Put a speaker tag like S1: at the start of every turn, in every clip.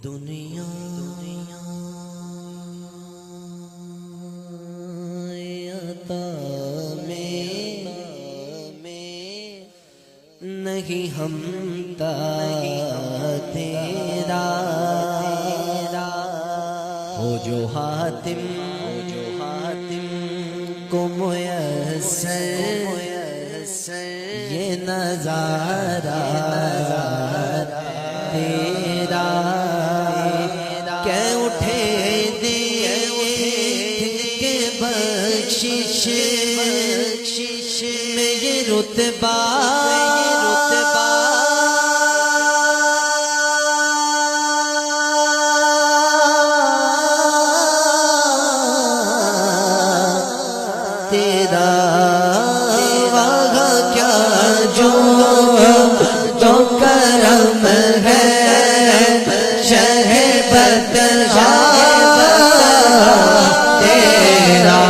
S1: دنیا عطا میں نہیں ہمتا تیرا ہو جو حاتم کو میسر یہ نظارہ تیرا کہ اٹھے دین کے بخشش میں یہ رتبہ تیرا وہاں کیا جو کرم ہے شہ بدخواہ تیرا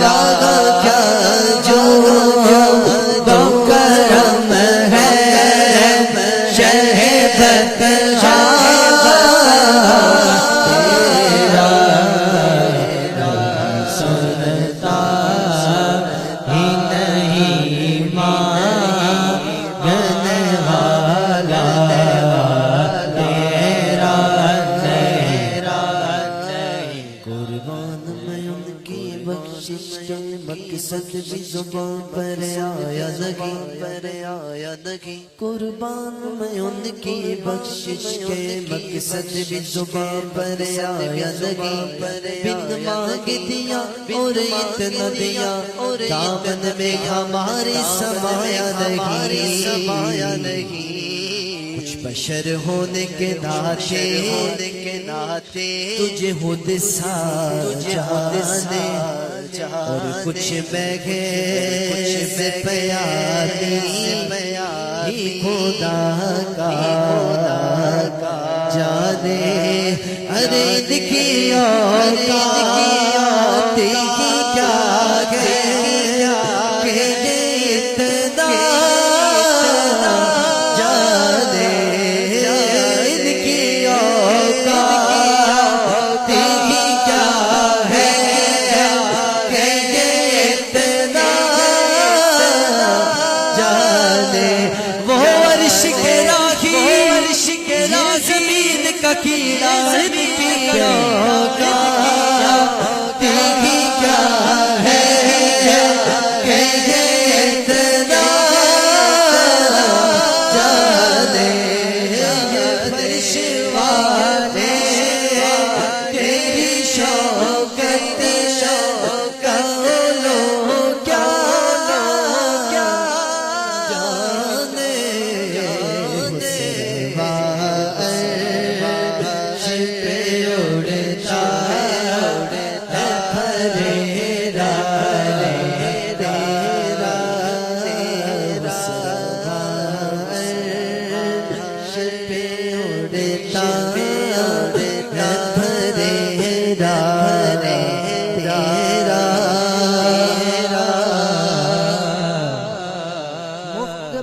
S1: وہاں کیا جو کرم ہے شہ بدخواہ مقصد بھی زبان پر آیا نہیں قربان میں ان کی بخشش کے مقصد بھی زبان پر آیا نہیں بن مانگ دیا اور اتنا دیا دامن میں ہمارے سمایا نہیں کچھ بشر ہونے کے ناطے تجھے خود سا جانے اور کچھ بغے سے پیاری خدا کا جانے ارے دکھیا کیا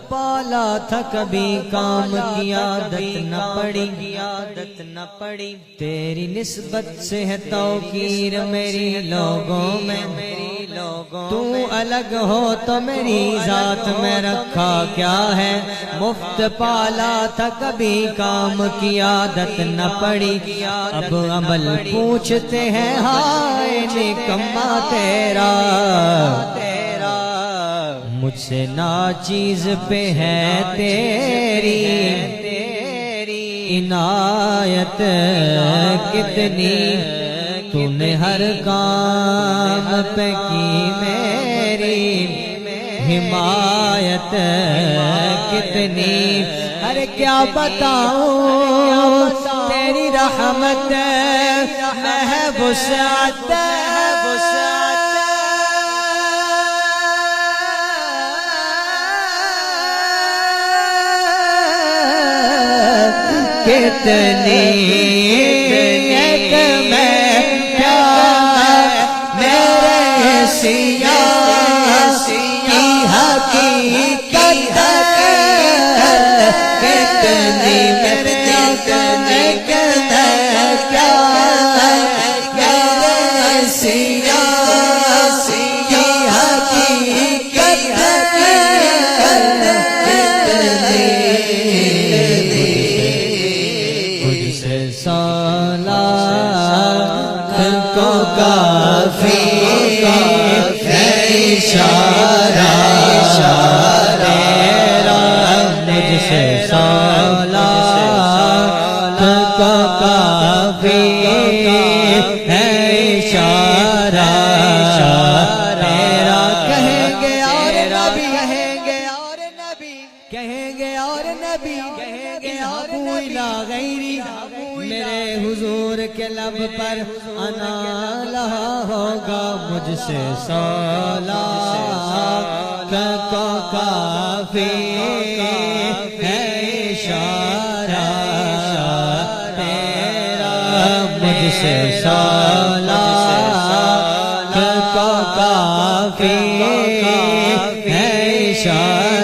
S2: پالا تھا کبھی کام کی عادت نہ پڑی تیری نسبت سے ہے توقیر میری لوگوں میں تو الگ ہو تو میری ذات میں رکھا کیا ہے مفت پالا تھا کبھی کام کی عادت نہ پڑی اب عمل پوچھتے ہیں ہائے نکما تیرا مجھ سے ناچیز پہ ہے تیری عنایت کتنی تو نے ہر کام پہ کی میری حمایت کتنی ارے کیا بتاؤں تیری رحمت ہے وسعت کتنی ایک میں کیا میرے سیاہ کی حقیقت کتنی میرے کافی ہے اشارہ تیرا مجھ سے سالات کا کافی ہے اشارہ تیرا کہیں گے اور نبی کہیں گے اور نبی لا غیری میرے حضور کے لب پر انا لہا ہوگا مجھ سے صلات کا کافی ہے اشارہ تیرا مجھ سے صلات کا کافی ہے اشارہ